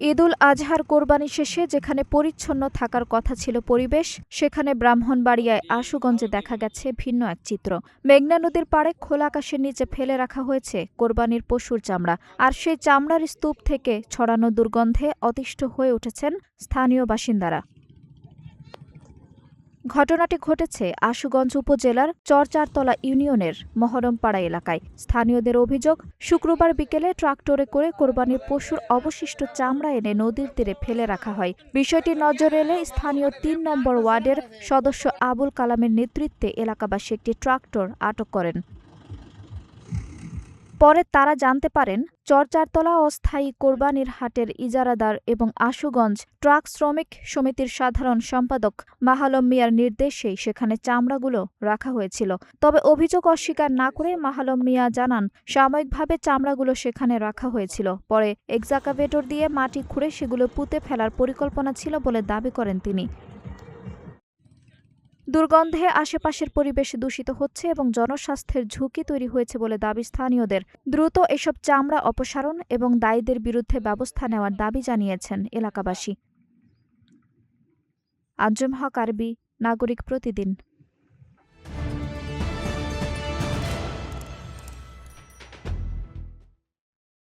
ঈদুল আজহার কোরবানি শেষে যেখানে পরিচ্ছন্ন থাকার কথা ছিল পরিবেশ, সেখানে ব্রাহ্মণবাড়িয়ায় আশুগঞ্জে দেখা গেছে ভিন্ন এক চিত্র। মেঘনা নদীর পাড়ে খোলা আকাশের নিচে ফেলে রাখা হয়েছে কোরবানির পশুর চামড়া, আর সেই চামড়ার স্তূপ থেকে ছড়ানো দুর্গন্ধে অতিষ্ঠ হয়ে উঠেছেন স্থানীয় বাসিন্দারা। ঘটনাটি ঘটেছে আশুগঞ্জ উপজেলার চরচারতলা ইউনিয়নের মহরমপাড়া এলাকায়। স্থানীয়দের অভিযোগ, শুক্রবার বিকেলে ট্রাক্টরে করে কোরবানির পশুর অবশিষ্ট চামড়া এনে নদীর তীরে ফেলে রাখা হয়। বিষয়টি নজরে এলে স্থানীয় ৩ নম্বর ওয়ার্ডের সদস্য আবুল কালামের নেতৃত্বে এলাকাবাসী একটি ট্রাক্টর আটক করেন। পরে তারা জানতে পারেন, চরচারতলা অস্থায়ী কোরবানির হাটের ইজারাদার এবং আশুগঞ্জ ট্রাক শ্রমিক সমিতির সাধারণ সম্পাদক মাহালম মিয়ার নির্দেশেই সেখানে চামড়াগুলো রাখা হয়েছিল। তবে অভিযোগ অস্বীকার না করে মাহালম মিয়া জানান, সাময়িকভাবে চামড়াগুলো সেখানে রাখা হয়েছিল, পরে এক্সকাভেটর দিয়ে মাটি খুঁড়ে সেগুলো পুঁতে ফেলার পরিকল্পনা ছিল বলে দাবি করেন তিনি। দুর্গন্ধে আশেপাশের পরিবেশ দূষিত হচ্ছে এবং জনস্বাস্থ্যের ঝুঁকি তৈরি হয়েছে বলে দাবি স্থানীয়দের। দ্রুত এসব চামড়া অপসারণ এবং দায়ীদের বিরুদ্ধে ব্যবস্থা নেওয়ার দাবি জানিয়েছেন এলাকাবাসী। আঞ্জুম হক আরবি, নাগরিক প্রতিদিন।